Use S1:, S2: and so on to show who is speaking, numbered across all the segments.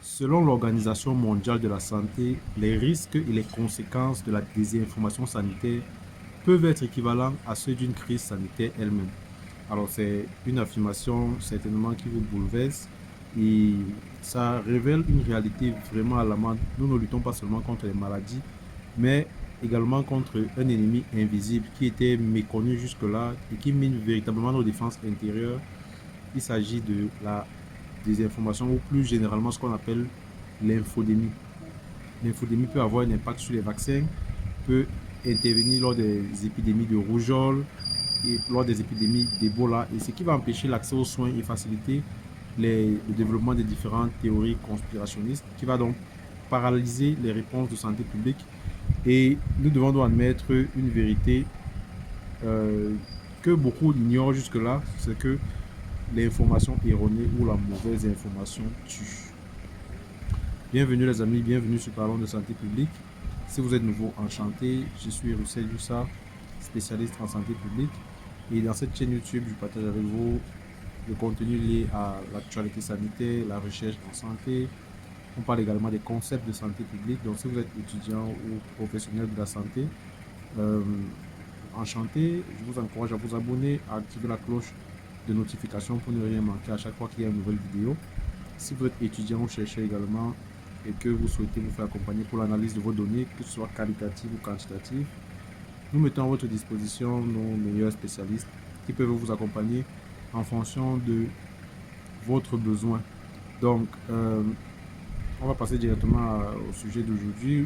S1: Selon l'Organisation mondiale de la santé, les risques et les conséquences de la désinformation sanitaire peuvent être équivalents à ceux d'une crise sanitaire elle-même. Alors c'est une affirmation certainement qui vous bouleverse et ça révèle une réalité vraiment alarmante. Nous ne luttons pas seulement contre les maladies, mais également contre un ennemi invisible qui était méconnu jusque-là et qui mine véritablement nos défenses intérieures. Il s'agit de la désinformation ou plus généralement ce qu'on appelle l'infodémie. L'infodémie peut avoir un impact sur les vaccins, peut intervenir lors des épidémies de rougeole et lors des épidémies d'Ebola, et ce qui va empêcher l'accès aux soins et faciliter le développement des différentes théories conspirationnistes, qui va donc paralyser les réponses de santé publique. Et nous devons donc admettre une vérité que beaucoup ignorent jusque-là, c'est que l'information erronée ou la mauvaise information tue. Bienvenue les amis, bienvenue sur Parlons de santé publique. Si vous êtes nouveau, enchanté, je suis Roussel Youssa, spécialiste en santé publique. Et dans cette chaîne YouTube, je partage avec vous le contenu lié à l'actualité sanitaire, la recherche en santé. On parle également des concepts de santé publique. Donc si vous êtes étudiant ou professionnel de la santé, euh, enchanté, je vous encourage à vous abonner, à activer la cloche de notification pour ne rien manquer à chaque fois qu'il y a une nouvelle vidéo. Si vous êtes étudiant ou chercheur également et que vous souhaitez vous faire accompagner pour l'analyse de vos données, que ce soit qualitative ou quantitative, nous mettons à votre disposition nos meilleurs spécialistes qui peuvent vous accompagner en fonction de votre besoin. Donc, on va passer directement au sujet d'aujourd'hui,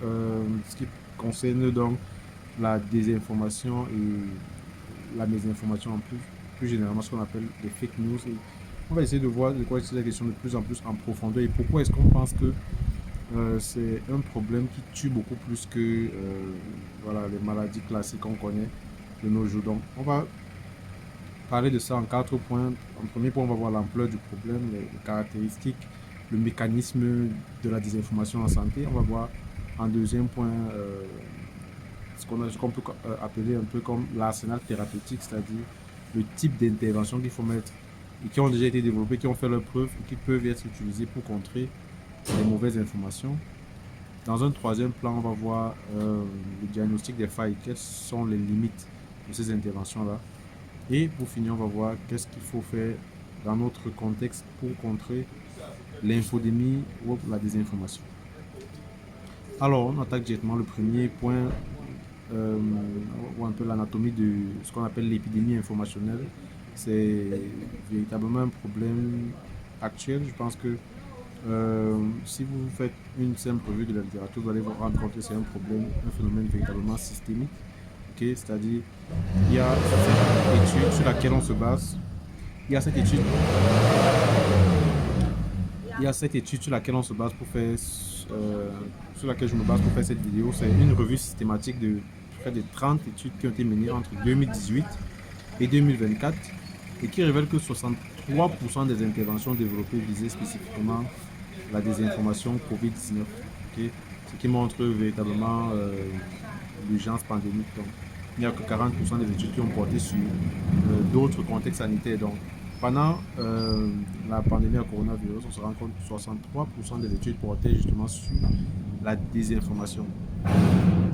S1: ce qui concerne donc la désinformation et la mésinformation en plus généralement ce qu'on appelle les fake news. Et on va essayer de voir de quoi il la question de plus en plus en profondeur et pourquoi est-ce qu'on pense que c'est un problème qui tue beaucoup plus que voilà, les maladies classiques qu'on connaît de nos jours. Donc, on va parler de ça en 4 points. En premier point, on va voir l'ampleur du problème, les caractéristiques, le mécanisme de la désinformation en santé. On va voir en deuxième point ce qu'on peut appeler un peu comme l'arsenal thérapeutique, c'est-à-dire le type d'intervention qu'il faut mettre et qui ont déjà été développées, qui ont fait leurs preuves et qui peuvent être utilisées pour contrer les mauvaises informations. Dans un troisième plan, on va voir le diagnostic des failles, quelles sont les limites de ces interventions-là. Et pour finir, on va voir qu'est-ce qu'il faut faire dans notre contexte pour contrer l'infodémie ou la désinformation. Alors, on attaque directement le premier point, ou un peu l'anatomie de ce qu'on appelle l'épidémie informationnelle. C'est véritablement un problème actuel. Je pense que si vous faites une simple revue de la littérature, vous allez vous rendre compte que c'est un problème, un phénomène véritablement systémique. Okay? C'est-à-dire, il y a cette étude sur laquelle on se base. Il y a cette étude, il y a cette étude sur laquelle on se base pour faire, sur laquelle je me base pour faire cette vidéo. C'est une revue systématique de près de 30 études qui ont été menées entre 2018 et 2024 et qui révèle que 63% des interventions développées visaient spécifiquement la désinformation Covid-19, okay? Ce qui montre véritablement l'urgence pandémique. Donc, il n'y a que 40% des études qui ont porté sur d'autres contextes sanitaires. Donc, pendant la pandémie à coronavirus, on se rend compte que 63% des études portaient justement sur la désinformation.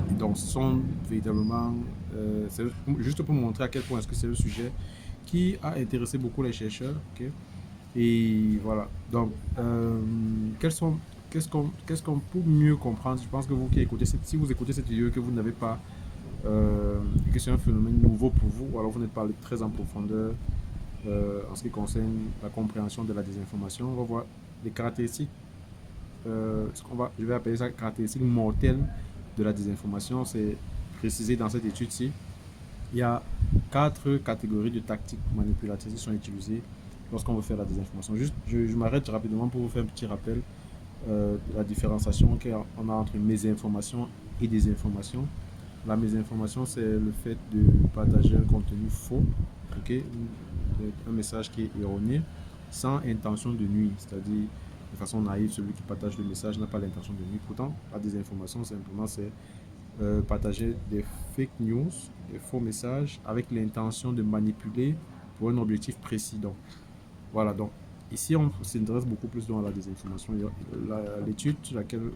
S1: Et donc, ce sont véritablement, juste pour montrer à quel point est-ce que c'est le sujet qui a intéressé beaucoup les chercheurs. Okay? Et voilà. Donc, qu'est-ce qu'on peut mieux comprendre? Je pense que vous qui écoutez, si vous écoutez cette vidéo, que vous n'avez pas, que c'est un phénomène nouveau pour vous, ou alors vous n'êtes pas allé très en profondeur en ce qui concerne la compréhension de la désinformation, on va voir les caractéristiques, je vais appeler ça caractéristiques mortelles de la désinformation. C'est précisé dans cette étude-ci. Il y a 4 catégories de tactiques manipulatives qui sont utilisées lorsqu'on veut faire la désinformation. Juste, je m'arrête rapidement pour vous faire un petit rappel de la différenciation qu'on a entre mésinformation et désinformation. La mésinformation, c'est le fait de partager un contenu faux, okay, un message qui est erroné, sans intention de nuire, c'est-à-dire de façon naïve, celui qui partage le message n'a pas l'intention de nuire. Pourtant, la désinformation, simplement, c'est partager des fake news, des faux messages avec l'intention de manipuler pour un objectif précis. Donc, voilà, donc Ici, on s'intéresse beaucoup plus dans la désinformation. L'étude sur laquelle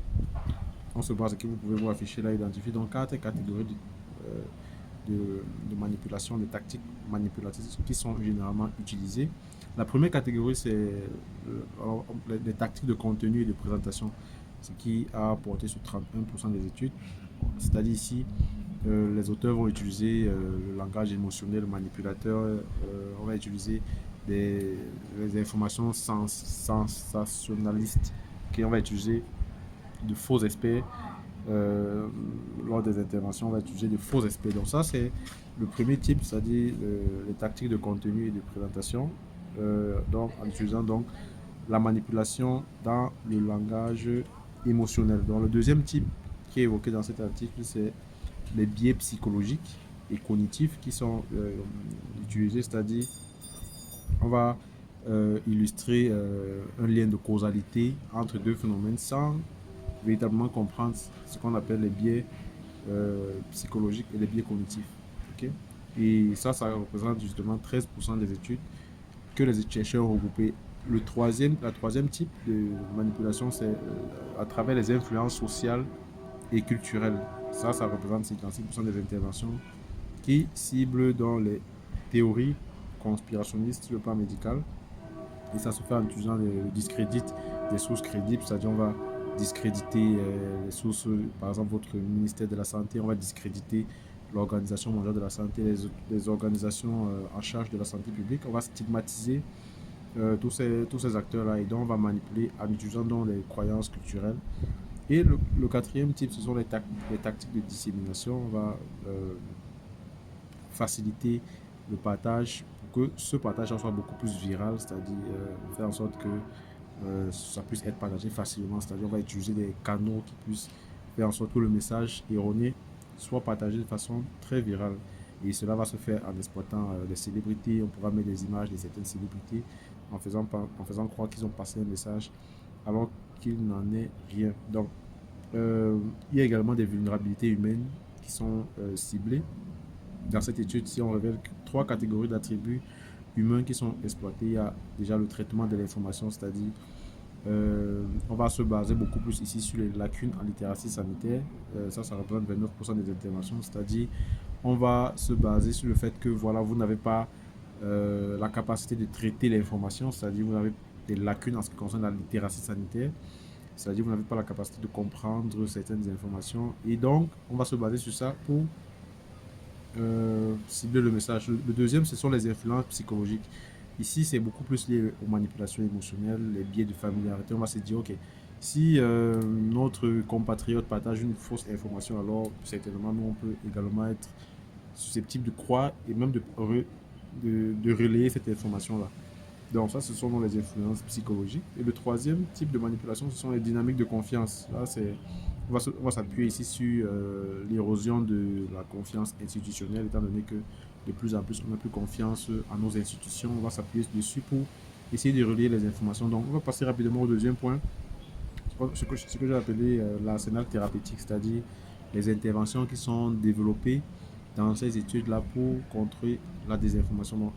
S1: on se base, que vous pouvez vous afficher là, identifie donc 4 catégories euh, de manipulation, de tactiques manipulatives qui sont généralement utilisées. La première catégorie, c'est les tactiques de contenu et de présentation, ce qui a porté sur 31% des études. C'est-à-dire ici, les auteurs vont utiliser le langage émotionnel manipulateur, on va utiliser les informations sensationnalistes, on va utiliser de faux experts lors des interventions, on va utiliser de faux experts. Donc ça, c'est le premier type, c'est-à-dire les tactiques de contenu et de présentation, donc en utilisant donc la manipulation dans le langage émotionnel. Donc le deuxième type qui est évoqué dans cet article, c'est les biais psychologiques et cognitifs qui sont utilisés, c'est-à-dire on va illustrer un lien de causalité entre deux phénomènes sans véritablement comprendre ce qu'on appelle les biais psychologiques et les biais cognitifs. Okay? Et ça représente justement 13% des études que les chercheurs ont regroupées. La troisième type de manipulation, c'est à travers les influences sociales et culturelles. Ça représente 56% des interventions qui ciblent dans les théories conspirationnistes sur le plan médical. Et ça se fait en utilisant le discrédit des sources crédibles, c'est-à-dire on va discréditer les sources, par exemple votre ministère de la Santé, on va discréditer l'Organisation mondiale de la santé, les organisations en charge de la santé publique, on va stigmatiser tous ces acteurs-là et donc on va manipuler en utilisant donc les croyances culturelles. Et le quatrième type, ce sont les tactiques de dissémination. On va faciliter le partage pour que ce partage soit beaucoup plus viral, c'est-à-dire faire en sorte que ça puisse être partagé facilement, c'est-à-dire on va utiliser des canaux qui puissent faire en sorte que le message erroné soit partagé de façon très virale. Et cela va se faire en exploitant les célébrités. On pourra mettre des images de certaines célébrités en faisant croire qu'ils ont passé un message alors qu'il n'en est rien. Donc, il y a également des vulnérabilités humaines qui sont ciblées. Dans cette étude, si on révèle 3 catégories d'attributs humains qui sont exploités, il y a déjà le traitement de l'information, c'est-à-dire on va se baser beaucoup plus ici sur les lacunes en littératie sanitaire. Ça représente 29% des interventions, c'est-à-dire on va se baser sur le fait que voilà, vous n'avez pas la capacité de traiter l'information, c'est-à-dire vous avez des lacunes en ce qui concerne la littératie sanitaire, c'est-à-dire vous n'avez pas la capacité de comprendre certaines informations. Et donc, on va se baser sur ça pour cibler le message. Le deuxième, ce sont les influences psychologiques. Ici, c'est beaucoup plus lié aux manipulations émotionnelles, les biais de familiarité. On va se dire, ok, si notre compatriote partage une fausse information, alors certainement, nous, on peut également être susceptible de croire et même de relayer cette information-là. Donc ça, ce sont les influences psychologiques. Et le troisième type de manipulation, ce sont les dynamiques de confiance. Là, on va s'appuyer ici sur l'érosion de la confiance institutionnelle, étant donné que de plus en plus, on n'a plus confiance en nos institutions. On va s'appuyer dessus pour essayer de relier les informations. Donc, on va passer rapidement au deuxième point, ce que j'ai appelé l'arsenal thérapeutique, c'est-à-dire les interventions qui sont développées dans ces études-là pour contrer la désinformation. Donc,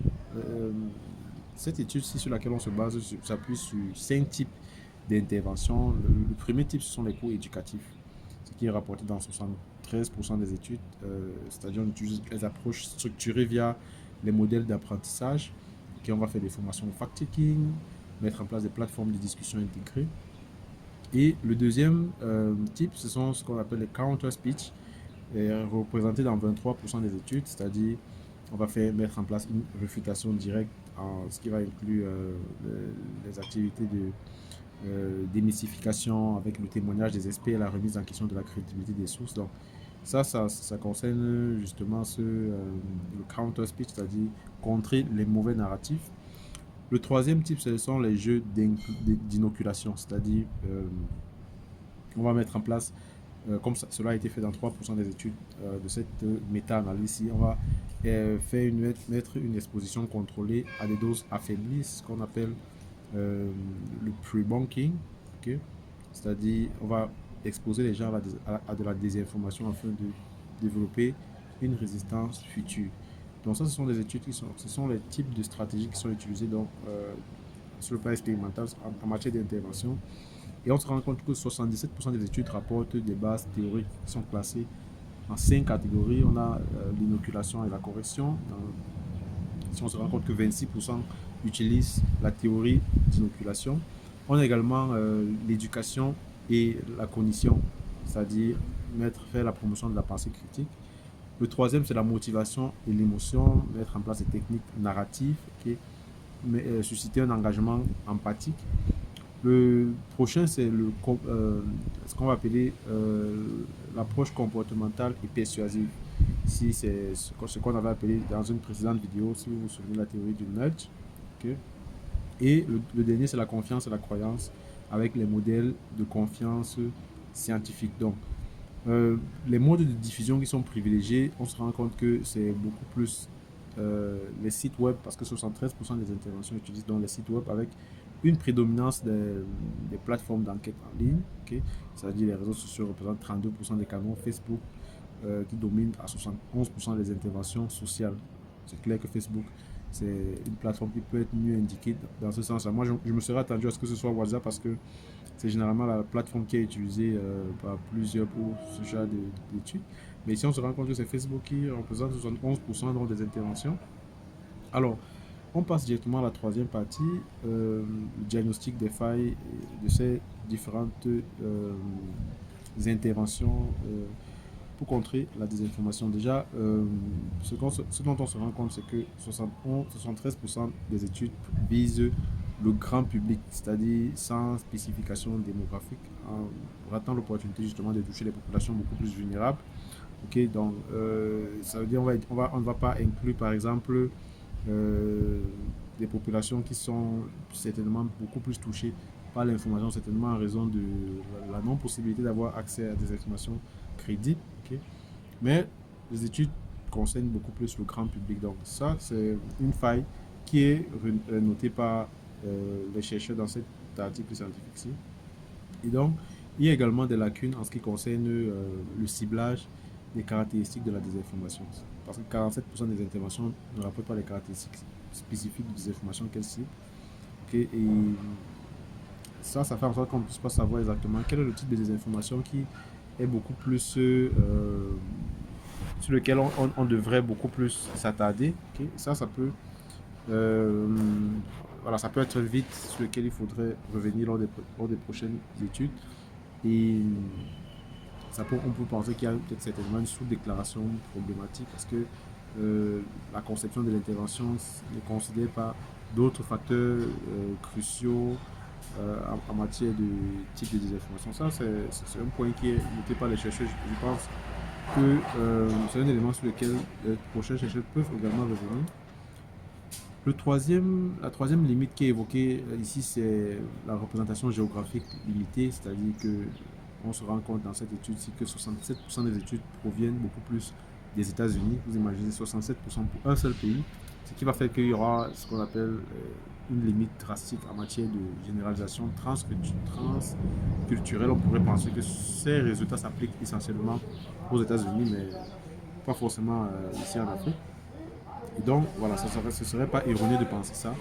S1: cette étude-ci sur laquelle on se base s'appuie sur 5 types d'interventions. Le premier type, ce sont les cours éducatifs, ce qui est rapporté dans 73% des études, c'est-à-dire on utilise les approches structurées via les modèles d'apprentissage, qui on va faire des formations de fact-checking, mettre en place des plateformes de discussion intégrées. Et le deuxième type, ce sont ce qu'on appelle les counter-speech, représentés dans 23% des études, c'est-à-dire on va mettre en place une réfutation directe, ce qui va inclure les activités démystification avec le témoignage des experts et la remise en question de la crédibilité des sources. Donc ça concerne justement le counter-speech, c'est-à-dire contrer les mauvais narratifs. Le troisième type, ce sont les jeux d'inoculation, c'est-à-dire on va mettre en place, comme cela a été fait dans 3% des études de cette méta-analyse, on va mettre une exposition contrôlée à des doses affaiblies, ce qu'on appelle le pre-bunking, okay? C'est-à-dire on va exposer les gens à de la désinformation afin de développer une résistance future. Donc ça, ce sont des études ce sont les types de stratégies qui sont utilisées donc, sur le plan expérimental en matière d'intervention. Et on se rend compte que 77% des études rapportent des bases théoriques qui sont classées en 5 catégories. On a l'inoculation et la correction. Si on se rend compte que 26% utilisent la théorie d'inoculation. On a également l'éducation et la cognition, c'est-à-dire faire la promotion de la pensée critique. Le troisième, c'est la motivation et l'émotion, mettre en place des techniques narratives, okay, susciter un engagement empathique. Le prochain, c'est ce qu'on va appeler l'approche comportementale et persuasive. Ici, c'est ce qu'on avait appelé dans une précédente vidéo, si vous vous souvenez, la théorie du nudge. Okay. Et le dernier, c'est la confiance et la croyance avec les modèles de confiance scientifique. Donc, les modes de diffusion qui sont privilégiés, on se rend compte que c'est beaucoup plus les sites web, parce que 73% des interventions utilisent dans les sites web avec une prédominance des plateformes d'enquête en ligne. Okay. C'est-à-dire les réseaux sociaux représentent 32% des canaux, Facebook qui domine à 71% des interventions sociales. C'est clair que Facebook, c'est une plateforme qui peut être mieux indiquée dans ce sens-là. Moi, je me serais attendu à ce que ce soit WhatsApp parce que c'est généralement la plateforme qui est utilisée par plusieurs pour ce genre d'études. Mais si on se rend compte que c'est Facebook qui représente 71% dans des interventions, alors on passe directement à la troisième partie, le diagnostic des failles de ces différentes interventions pour contrer la désinformation. Déjà, ce dont on se rend compte, c'est que 73% des études visent le grand public, c'est-à-dire sans spécification démographique, en ratant l'opportunité justement de toucher les populations beaucoup plus vulnérables. Ok, donc ça veut dire on ne va pas inclure par exemple des populations qui sont certainement beaucoup plus touchées par l'information, certainement en raison de la non-possibilité d'avoir accès à des informations crédibles. Okay. Mais les études concernent beaucoup plus le grand public. Donc ça, c'est une faille qui est notée par les chercheurs dans cet article scientifique-ci. Et donc, il y a également des lacunes en ce qui concerne le ciblage des caractéristiques de la désinformation. Parce que 47% des interventions ne rapportent pas les caractéristiques spécifiques de désinformation qu'elles ciblent. Okay. Et ça fait en sorte qu'on ne puisse pas savoir exactement quel est le type de désinformation qui est beaucoup plus sur lequel on devrait beaucoup plus s'attarder. Okay. Ça peut voilà, ça peut être vite sur lequel il faudrait revenir lors des prochaines études. Et on peut penser qu'il y a peut-être certainement une sous-déclaration problématique parce que la conception de l'intervention ne considère pas d'autres facteurs cruciaux en matière de type de désinformation. Ça, c'est un point qui est noté par les chercheurs. Je pense que c'est un élément sur lequel les prochains chercheurs peuvent également revenir. La troisième limite qui est évoquée ici, c'est la représentation géographique limitée, c'est-à-dire que on se rend compte dans cette étude que 67% des études proviennent beaucoup plus des États-Unis. Vous imaginez 67% pour un seul pays, ce qui va faire qu'il y aura ce qu'on appelle une limite drastique en matière de généralisation transculturelle. On pourrait penser que ces résultats s'appliquent essentiellement aux États-Unis, mais pas forcément ici en Afrique. Et donc, voilà, ce ne serait pas erroné de penser ça.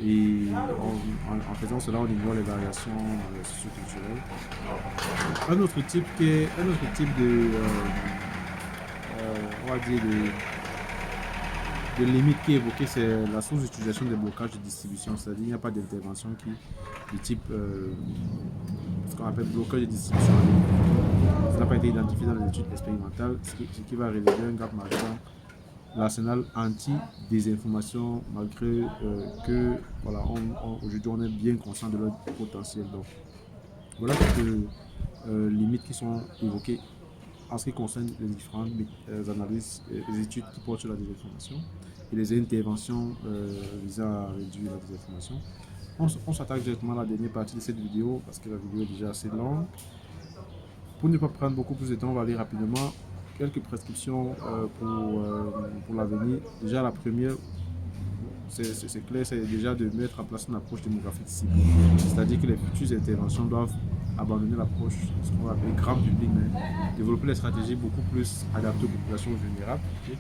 S1: Et en faisant cela, on ignore les variations socioculturelles. Un autre type de, on va dire de limite qui est évoquée, c'est la sous-utilisation des blocages de distribution. C'est-à-dire qu'il n'y a pas d'intervention de type ce qu'on appelle blocage de distribution. Ça n'a pas été identifié dans les études expérimentales, ce qui va révéler un gap majeur dans l'arsenal anti-désinformation, malgré que voilà, aujourd'hui on est bien conscient de leur potentiel. Donc, voilà quelques limites qui sont évoquées en ce qui concerne les différentes analyses et les études qui portent sur la désinformation et les interventions visant à réduire la désinformation. On s'attaque directement à la dernière partie de cette vidéo parce que la vidéo est déjà assez longue. Pour ne pas prendre beaucoup plus de temps, on va aller rapidement quelques prescriptions pour l'avenir. Déjà, la première, c'est clair, c'est déjà de mettre en place une approche démographique cible. C'est-à-dire que les futures interventions doivent abandonner l'approche, ce qu'on appelle grand public, mais développer des stratégies beaucoup plus adaptées aux populations vulnérables, okay,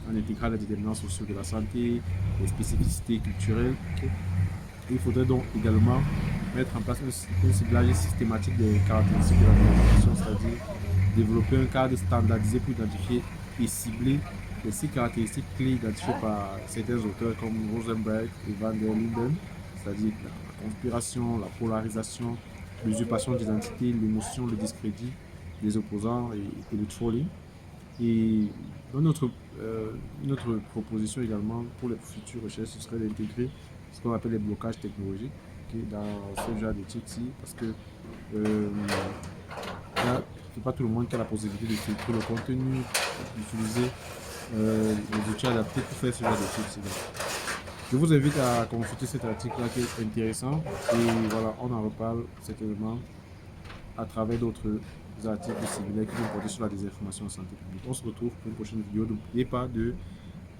S1: en intégrant les déterminants sociaux de la santé, les spécificités culturelles. Okay. Il faudrait donc également mettre en place un ciblage systématique des caractéristiques de la communication, c'est-à-dire développer un cadre standardisé pour identifier et cibler les 6 caractéristiques clés identifiées par certains auteurs comme Rosenberg et Van der Linden, c'est-à-dire la conspiration, la polarisation, l'usurpation d'identité, l'émotion, le discrédit des opposants et le trolling. Et notre proposition également pour les futures recherches, ce serait d'intégrer ce qu'on appelle les blocages technologiques, okay, dans ce genre d'éthique-ci, parce que c'est pas tout le monde qui a la possibilité de filtrer le contenu, d'utiliser les outils adaptés pour faire ce genre d'éthique. Je vous invite à consulter cet article-là qui est intéressant et voilà, on en reparle certainement à travers d'autres articles similaires qui vont porter sur la désinformation en santé publique. On se retrouve pour une prochaine vidéo. N'oubliez pas de